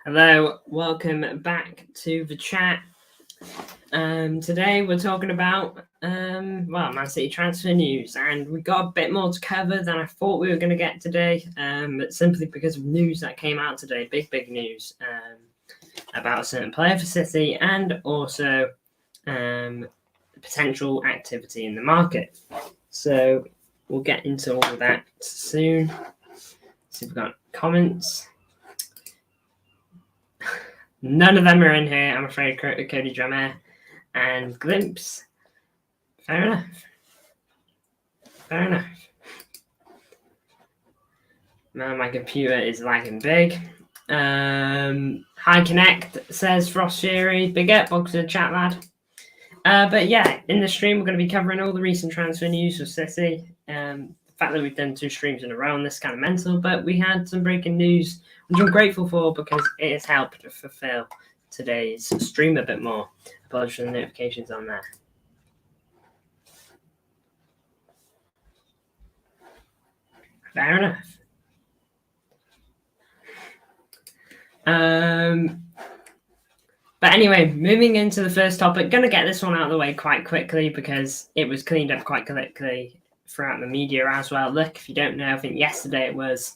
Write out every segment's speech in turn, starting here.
Hello, welcome back to the chat. Today we're talking about Man City transfer news, and we got a bit more to cover than I thought we were going to get today. But simply because of news that came out today, big news about a certain player for City, and also potential activity in the market. So we'll get into all of that soon. So we've got comments. None of them are in here, I'm afraid. Cody Drummer and Glimpse. Fair enough. Man, my computer is lagging big. Hi Connect says Frost Fury. Big up, box to the chat, lad. But yeah, in the stream we're going to be covering all the recent transfer news for City. The fact that we've done 2 streams in a row on this is kind of mental, but we had some breaking news, which I'm grateful for because it has helped to fulfill today's stream a bit more. Apologies for the notifications on there. Fair enough. But anyway, moving into the first topic, going to get this one out of the way quite quickly because it was cleaned up quite quickly throughout the media as well. Look, if you don't know, I think yesterday it was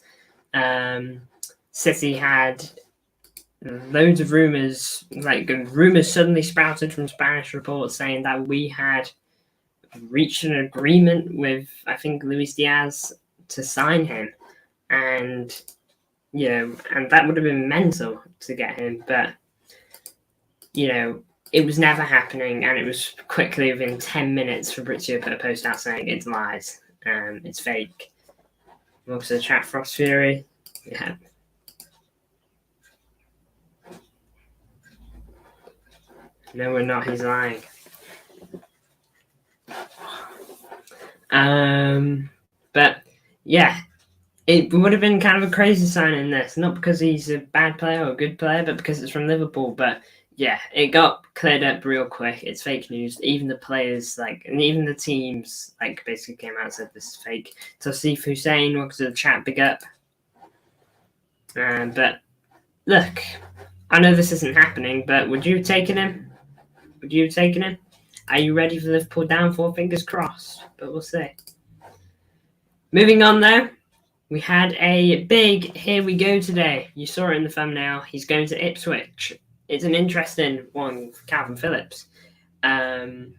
City had loads of rumours, rumours suddenly sprouted from Spanish reports saying that we had reached an agreement with, I think, Luis Diaz to sign him. And that would have been mental to get him, but it was never happening, and it was quickly within 10 minutes Fabrizio put a post out saying it's lies, it's fake. Welcome to the chat, Frost Fury. Yeah. No, we're not. He's lying. But yeah, it would have been kind of a crazy signing this, not because he's a bad player or a good player, but because it's from Liverpool. But yeah, it got cleared up real quick. It's fake news. Even the players, and even the teams, basically came out and said this is fake. Tosif Hussein, welcome to the chat, big up. But look, I know this isn't happening, but would you have taken him? Are you ready for Liverpool downfall? Fingers crossed, but we'll see. Moving on though, we had a big here we go today. You saw it in the thumbnail. He's going to Ipswich. It's an interesting one for Calvin Phillips. Am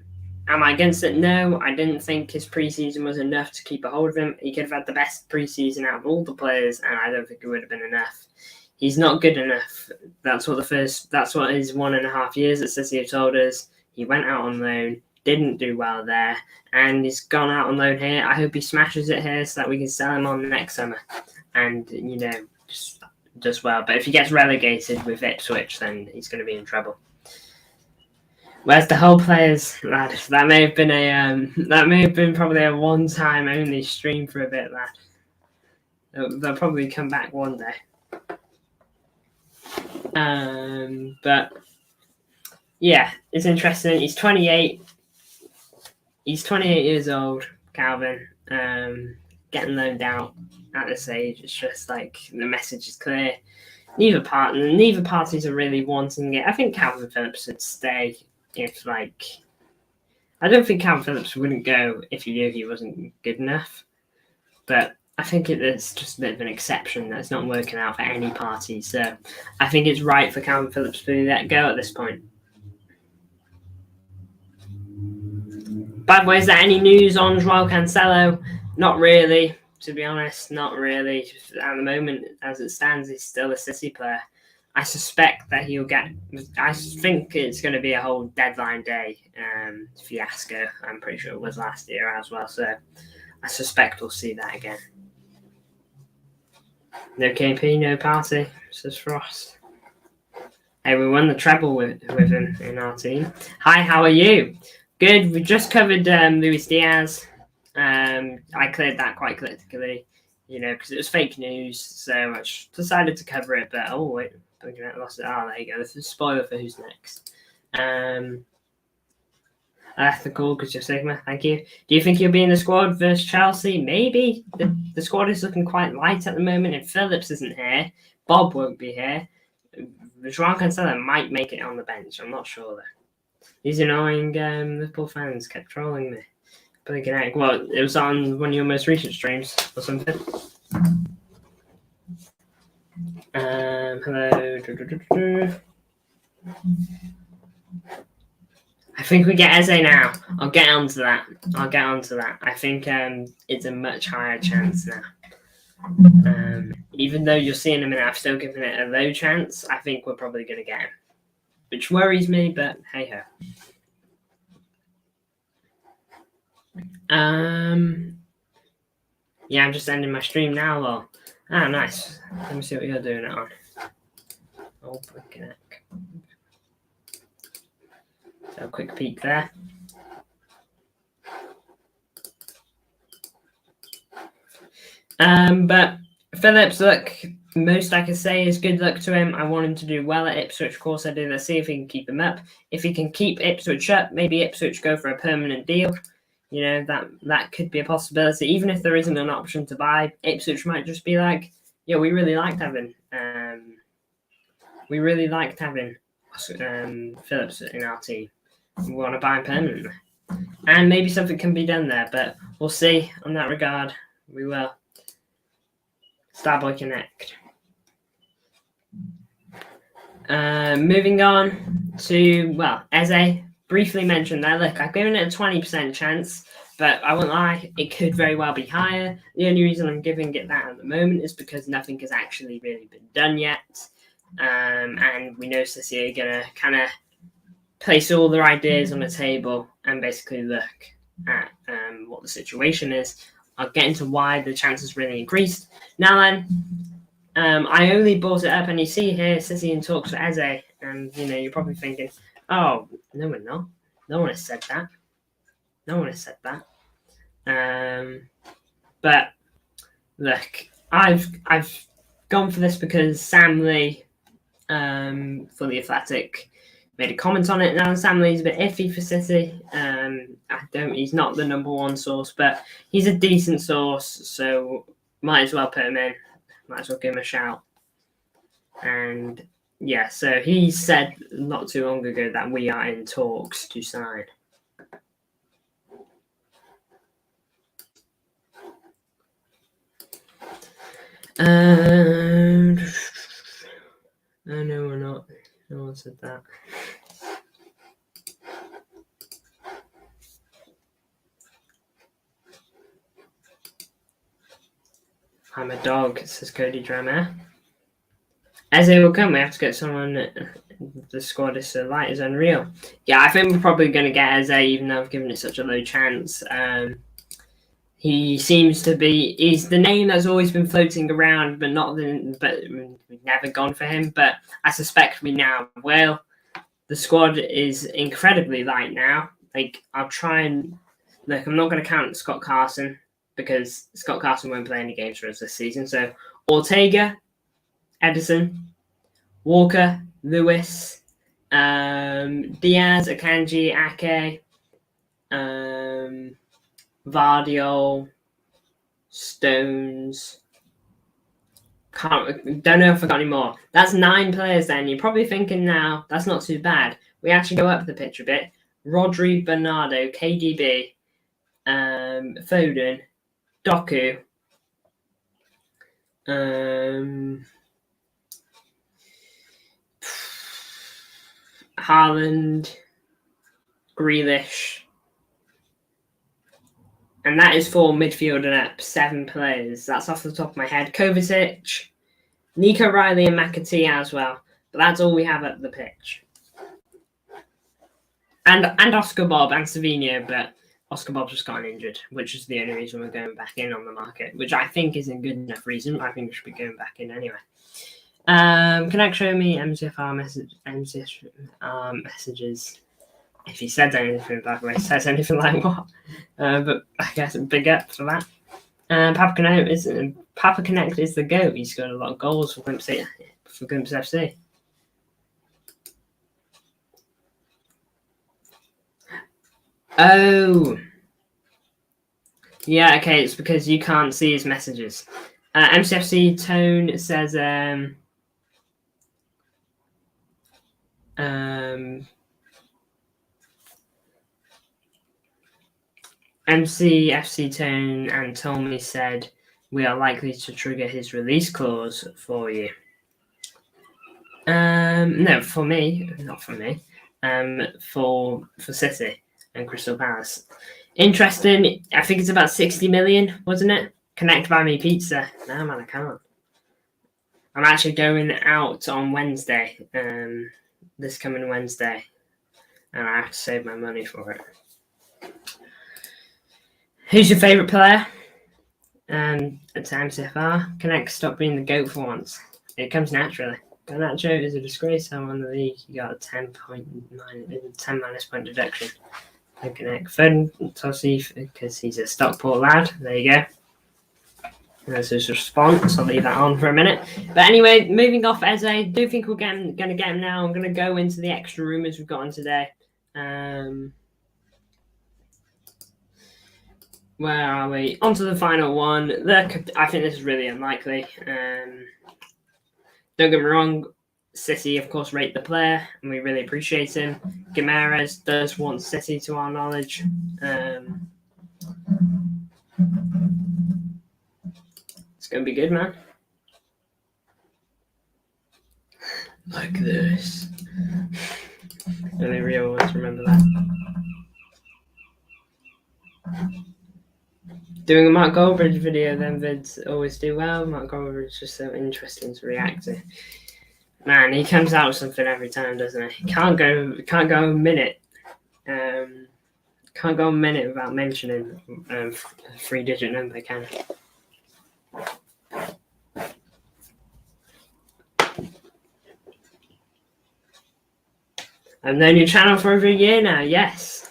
I against it? No, I didn't think his preseason was enough to keep a hold of him. He could have had the best preseason out of all the players, and I don't think it would have been enough. He's not good enough. That's what his 1.5 years at City have told us. He went out on loan, didn't do well there, and he's gone out on loan here. I hope he smashes it here so that we can sell him on next summer and, just does well. But if he gets relegated with Ipswich, then he's going to be in trouble. Where's the whole players, lad? That may have been probably a one-time only stream for a bit, lad. They'll probably come back one day. But yeah, it's interesting. He's 28. He's 28 years old, Calvin. Getting loaned out at this age, it's just the message is clear. Neither parties are really wanting it. I think Calvin Phillips would stay if I don't think Calvin Phillips wouldn't go if he knew he wasn't good enough. But I think it's just a bit of an exception that's not working out for any party. So I think it's right for Calvin Phillips to let go at this point. By the way, is there any news on João Cancelo? Not really, to be honest. Not really. At the moment, as it stands, he's still a City player. I suspect that he'll get... I think it's going to be a whole deadline day fiasco. I'm pretty sure it was last year as well. So I suspect we'll see that again. No KP, no party, says Frost. Hey, we won the treble with him in our team. Hi, how are you? Good. We just covered Luis Diaz. I cleared that quite quickly, because it was fake news. So I decided to cover it. But wait, I lost it. There you go. This is a spoiler for who's next. Ethical, because you're Sigma. Thank you. Do you think he'll be in the squad versus Chelsea? Maybe. The squad is looking quite light at the moment. If Phillips isn't here, Bob won't be here. João Cancelo might make it on the bench. I'm not sure though. These annoying Liverpool fans kept trolling me. Well, it was on one of your most recent streams or something. Hello. I think we get Eze now. I'll get onto that. I think it's a much higher chance now. Even though you're seeing him and I've still given it a low chance, I think we're probably going to get him. Which worries me, but hey-ho. Yeah, I'm just ending my stream now, lol. Ah, nice. Let me see what you're doing it on. Open connect. So a quick peek there. But Phillips, look, most I can say is good luck to him. I want him to do well at Ipswich. Of course I do. Let's see if he can keep him up. If he can keep Ipswich up, maybe Ipswich go for a permanent deal. You know, that could be a possibility. Even if there isn't an option to buy, Ipswich might just be like, yeah, we really liked having Phillips in our team. We want to buy him permanently. And maybe something can be done there, but we'll see on that regard. We will. Starboy Connect. Moving on to, well, Eze briefly mentioned there. Look, I've given it a 20% chance, but I won't lie, it could very well be higher. The only reason I'm giving it that at the moment is because nothing has actually really been done yet. And we know City are going to kind of place all their ideas on the table and basically look at what the situation is. I'll get into why the chances really increased. Now then, I only brought it up, and you see here, City in talks for Eze, and you know you're probably thinking, "Oh, no, we're not. No one has said that. No one has said that." But look, I've gone for this because Sam Lee, for the Athletic, made a comment on it. Now Sam Lee's a bit iffy for City. He's not the number one source, but he's a decent source, so might as well put him in. Might as well give him a shout. And yeah, so he said not too long ago that we are in talks to sign. Oh, no, we're not. No one said that. I'm a dog, says Cody Drama. As they will come, we have to get someone. The squad is so light is unreal. Yeah, I think we're probably going to get Eze, even though I've given it such a low chance. He seems to be. He's the name that's always been floating around, but we've never gone for him. But I suspect we now will. The squad is incredibly light now. Like, I'll try and look. I'm not going to count Scott Carson because Scott Carson won't play any games for us this season. So Ortega, Edison, Walker, Lewis, Diaz, Akanji, Ake, Vardiol, Stones. Don't know if I got any more. That's 9 players then. You're probably thinking now, that's not too bad. We actually go up the pitch a bit. Rodri, Bernardo, KDB, Foden, Doku, Haaland, Grealish. And that is for midfield and up, 7 players. That's off the top of my head. Kovacic, Nico Riley and McAtee as well. But that's all we have at the pitch. And Oscar Bob and Savinho, but Oscar Bob's just gotten injured, which is the only reason we're going back in on the market, which I think isn't good enough reason. I think we should be going back in anyway. Can I show me MCFR messages? If he says anything, by the way, says anything like what? But I guess big up for that. Papa Connect is the GOAT. He scored a lot of goals for Glimpse FC. Oh. Yeah, okay, it's because you can't see his messages. MCFC Tone says, FC Tone and Tommy said we are likely to trigger his release clause for you. No, for me, not for me. For City and Crystal Palace. Interesting. I think it's about 60 million, wasn't it? Connect by me pizza. No, man, I can't. I'm actually going out on Wednesday. This coming Wednesday, and I have to save my money for it. Who's your favourite player? At times so far, Connect stop being the GOAT for once. It comes naturally. Garnacho is a disgrace. I won the league. You got a 10 minus point deduction. Connect Fed Tossy because he's a Stockport lad. There you go. That's his response. I'll leave that on for a minute. But anyway, moving off Eze, I do think we're going to get him now. I'm going to go into the extra rumours we've got on today. Where are we? On to the final one. I think this is really unlikely. Don't get me wrong, City, of course, rate the player, and we really appreciate him. Guimaraes does want City, to our knowledge. It's going to be good, man. Like this. Only real ones remember that. Doing a Mark Goldbridge video, then vids always do well. Mark Goldbridge is just so interesting to react to. Man, he comes out with something every time, doesn't he? Can't go a minute. Can't go a minute without mentioning a 3-digit number, can he? I've known your channel for over a year now. Yes.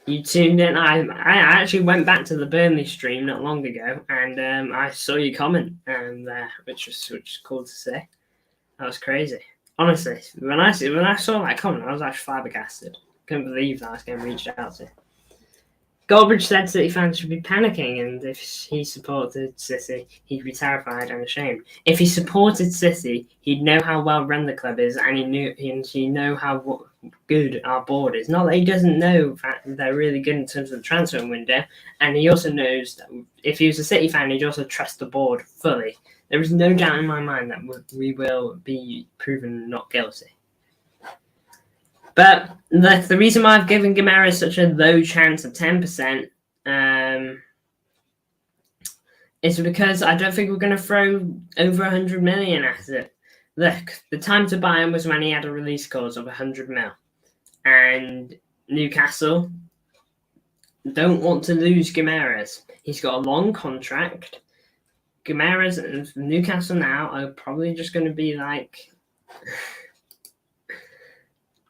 You tuned in. I actually went back to the Burnley stream not long ago, and I saw your comment there, which was cool to see. That was crazy. Honestly, when I saw that comment, I was actually flabbergasted. Couldn't believe that I was getting reached out to. Goldbridge said City fans should be panicking, and if he supported City, he'd be terrified and ashamed. If he supported City, he'd know how well run the club is, and he'd know how good our board is. Not that he doesn't know that they're really good in terms of the transfer window, and he also knows that if he was a City fan, he'd also trust the board fully. There is no doubt in my mind that we will be proven not guilty. But the reason why I've given Guimaraes such a low chance of 10% is because I don't think we're going to throw over 100 million at it. Look, the time to buy him was when he had a release clause of 100 mil. And Newcastle don't want to lose Guimaraes. He's got a long contract. Guimaraes and Newcastle now are probably just going to be like...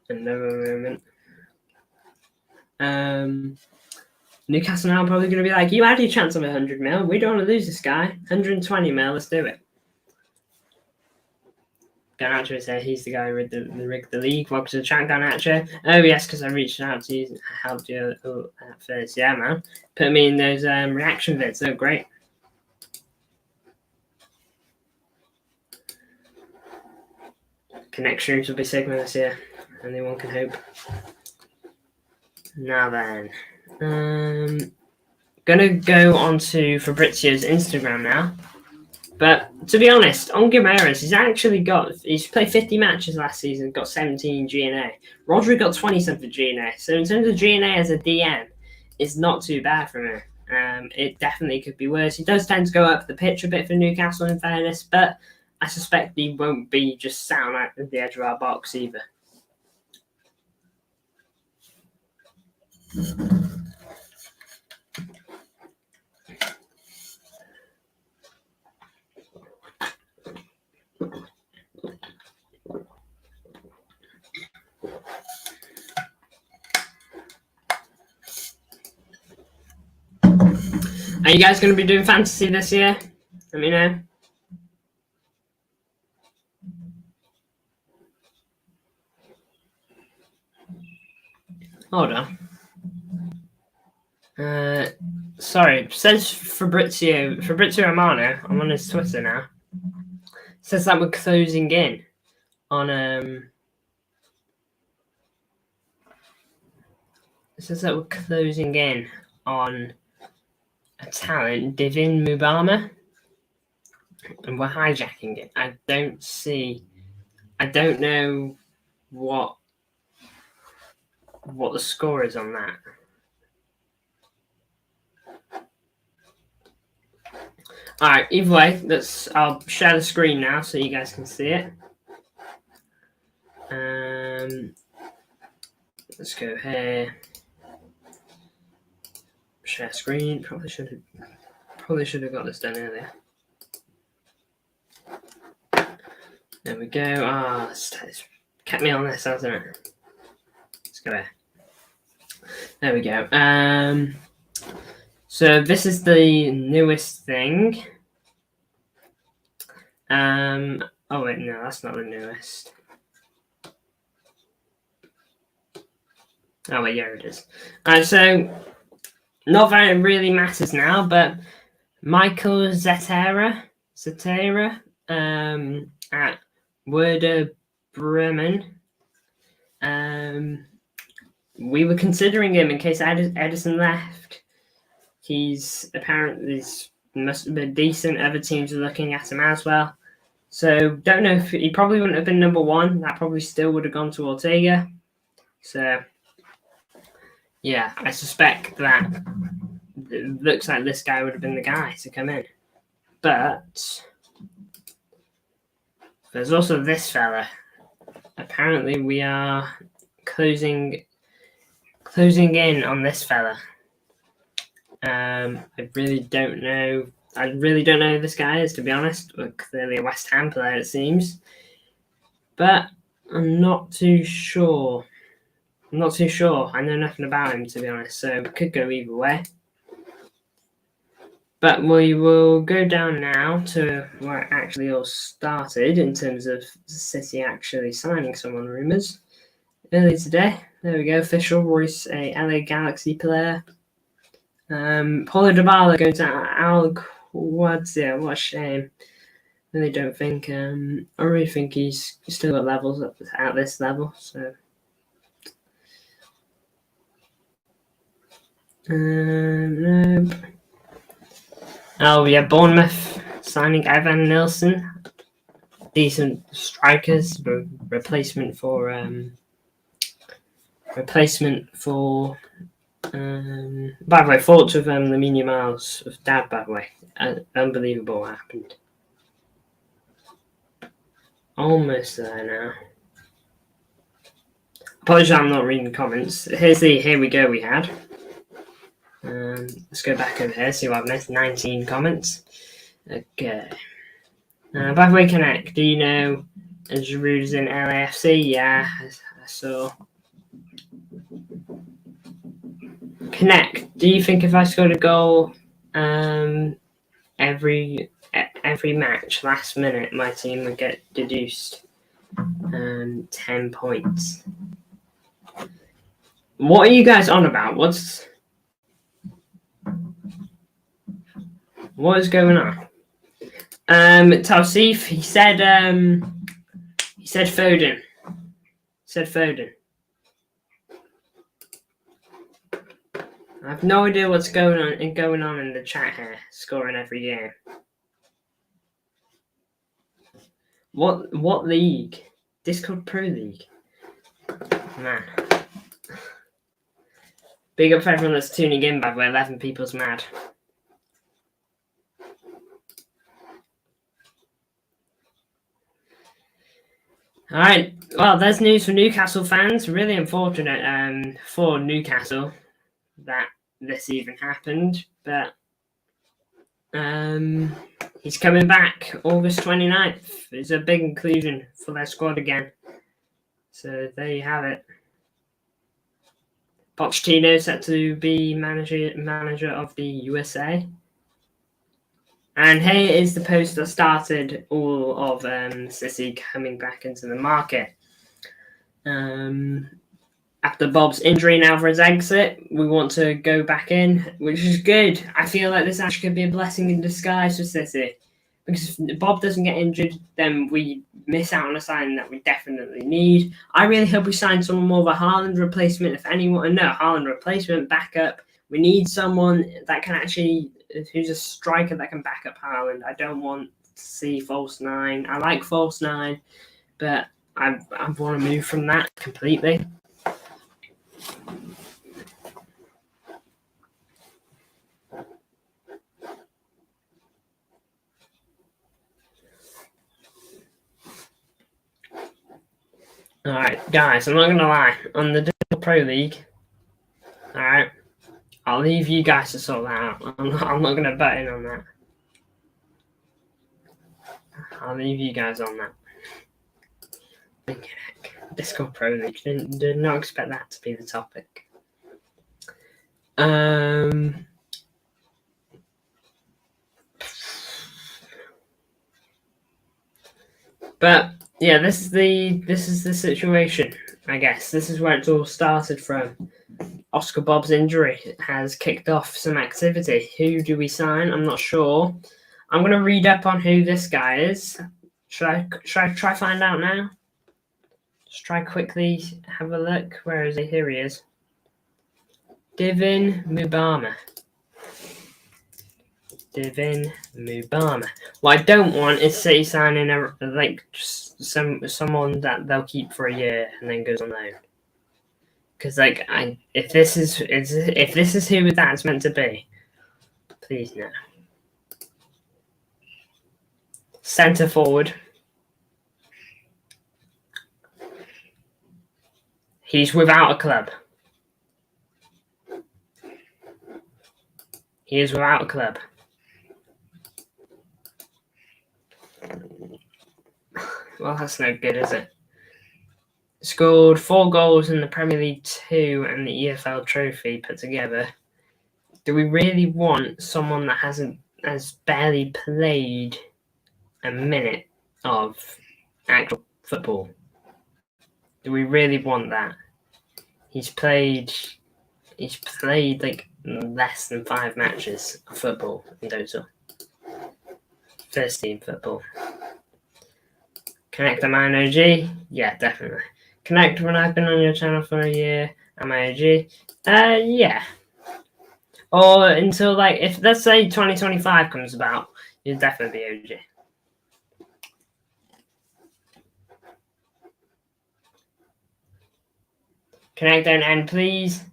Another moment. Newcastle now are probably going to be like, you had your chance of 100 mil. We don't want to lose this guy. 120 mil, let's do it. Garnacho said he's the guy who rigged the league. Welcome to the chat, Garnacho. Oh, yes, because I reached out to you. I helped you at first. Yeah, man. Put me in those reaction vids. They're great. Connect streams will be Sigma this year. Anyone can hope. Now then. Gonna go on to Fabrizio's Instagram now. But to be honest, on Guimaraes, he's played 50 matches last season, got 17 GNA. Rodri got 20-something GNA. So in terms of GNA as a DM, it's not too bad for him. It definitely could be worse. He does tend to go up the pitch a bit for Newcastle, in fairness, but I suspect he won't be just sat on the edge of our box either. Are you guys going to be doing fantasy this year? Let me know. Hold on. Sorry, says Fabrizio Romano. I'm on his Twitter now. Says that we're closing in on It says that we're closing in on a talent, Divin Mubama, and we're hijacking it. I don't know what the score is on that. Alright, either way, I'll share the screen now so you guys can see it. Let's go here. Share screen. Probably should have got this done earlier. There we go. It's kept me on this, hasn't it? Let's go here. There we go. So this is the newest thing. Oh wait, no, that's not the newest. Oh wait, yeah, it is. Alright, so not that it really matters now, but Michael Zetera at Werder Bremen. We were considering him in case Edison left. He's apparently must have been decent. Other teams are looking at him as well. So don't know if he probably wouldn't have been number one. That probably still would have gone to Ortega. So yeah, I suspect that it looks like this guy would have been the guy to come in. But there's also this fella. Apparently we are closing in on this fella. I really don't know who this guy is, to be honest. We're clearly a West Ham player, it seems. But I'm not too sure. I know nothing about him, to be honest, so it could go either way. But we will go down now to where it actually all started in terms of City actually signing someone, rumours. Early today. There we go, official. Royce, a LA Galaxy player. Paulo Dybala going to Al Qadsia. What a shame. I really don't think. I really think he's still at levels at this level. So. No. Oh yeah, Bournemouth signing Ivan Nilsson. Decent strikers, replacement for. By the way, thoughts of Lamine Yamal's dad, by the way. Unbelievable what happened. Almost there now. Apologies, I'm not reading comments. Here we go, we had. Let's go back over here, see what I've missed. 19 comments. Okay. By the way, Connect, do you know Giroud's in LAFC? Yeah, I saw. Connect, do you think if I scored a goal every match last minute, my team would get deduced 10 points? What are you guys on about? What is going on? Tausif, he said Foden. I have no idea what's going on in the chat here, scoring every game. What league? Discord Pro League. Man. Big up for everyone that's tuning in, by the way. 11 people's mad. Alright, well, there's news for Newcastle fans. Really unfortunate for Newcastle that this even happened, but he's coming back August 29th. It's a big inclusion for their squad again. So there you have it. Pochettino set to be manager of the USA. And here is the post that started all of City coming back into the market. After Bob's injury and Alvarez's exit, we want to go back in, which is good. I feel like this actually could be a blessing in disguise for City. Because if Bob doesn't get injured, then we miss out on a signing that we definitely need. I really hope we sign someone more of a Haaland replacement. If anyone, no, Haaland replacement, backup. We need someone that can actually, who's a striker that can back up Haaland. I don't want to see false nine. I like false nine, but I want to move from that completely. Alright, guys, I'm not going to lie. On the Digital Pro League, alright, I'll leave you guys to sort that out. I'm not going to butt in on that. I'll leave you guys on that. Discord Pro League. Did not expect that to be the topic. But yeah, this is the situation. I guess this is where it's all started from. Oscar Bob's injury has kicked off some activity. Who do we sign? I'm not sure. I'm gonna read up on who this guy is. Should I try find out now? Just try quickly have a look. Where is he? Here he is. Divin Mubama. What I don't want is City signing someone that they'll keep for a year and then goes on loan. Because if this is who that's meant to be, please no. Centre forward. He's without a club. He is without a club. Well, that's no good, is it? Scored 4 goals in the Premier League 2 and the EFL Trophy put together. Do we really want someone that has barely played a minute of actual football? Do we really want that? He's played like less than 5 matches of football in total. First team football. Connect, am I an OG? Yeah, definitely. Connect, when I've been on your channel for a year, am I OG? Yeah. Or until if let's say 2025 comes about, you'll definitely be OG. Connect, don't end, please.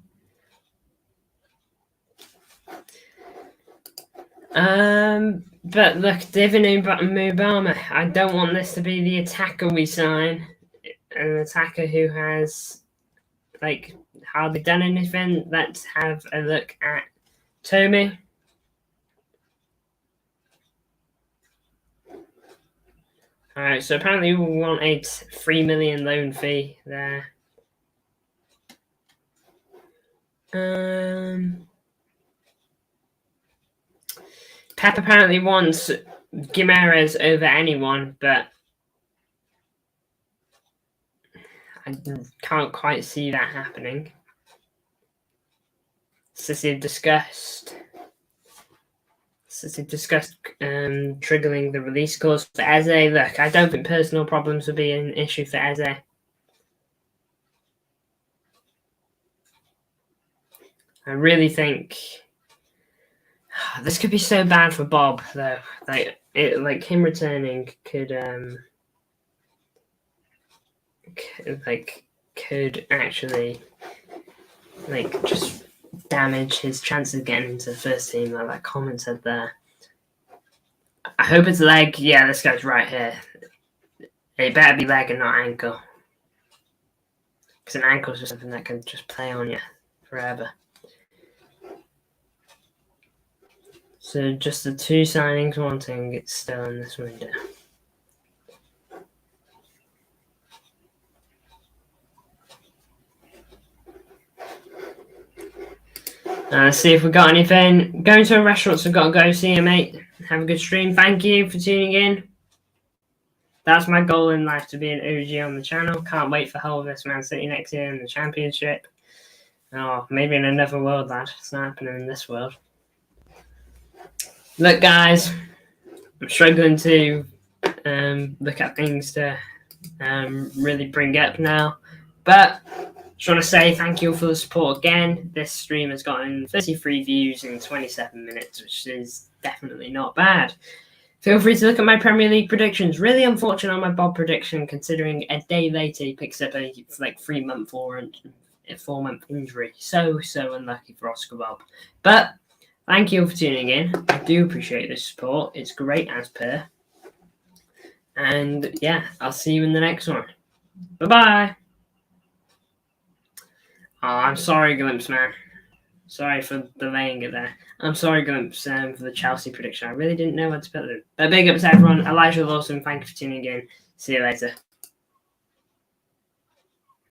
But look, Divin Mubama, I don't want this to be the attacker we sign. An attacker who has hardly done anything. Let's have a look at Tommy. Alright, so apparently we want a 3 million loan fee there. Pep apparently wants Guimaraes over anyone, but I can't quite see that happening. City discussed triggering the release clause for Eze. Look, I don't think personal problems would be an issue for Eze. I really think this could be so bad for Bob, though. Him returning could actually just damage his chances of getting into the first team, like that comment said there. I hope it's leg. Yeah, this guy's right here. It better be leg and not ankle. Because an ankle is just something that can just play on you forever. So just the 2 signings wanting, it's still in this window. Let's see if we got anything. Going to a restaurant, so I've got to go. See you, mate. Have a good stream. Thank you for tuning in. That's my goal in life, to be an OG on the channel. Can't wait for Hull vs Man City next year in the Championship. Oh, maybe in another world, lad. It's not happening in this world. Look, guys. I'm struggling to look at things to really bring up now. But just want to say thank you for the support again. This stream has gotten 33 views in 27 minutes, which is definitely not bad. Feel free to look at my Premier League predictions. Really unfortunate on my Bob prediction, considering a day later he picks up a 3-month or a 4-month injury. So unlucky for Oscar Bob. But thank you for tuning in. I do appreciate the support. It's great as per. And yeah, I'll see you in the next one. Bye-bye. Oh, I'm sorry, Glimpse, man. Sorry for delaying it there. I'm sorry, Glimpse, for the Chelsea prediction. I really didn't know what to put there. But big up to everyone. Elijah Lawson, thank you for tuning in. See you later.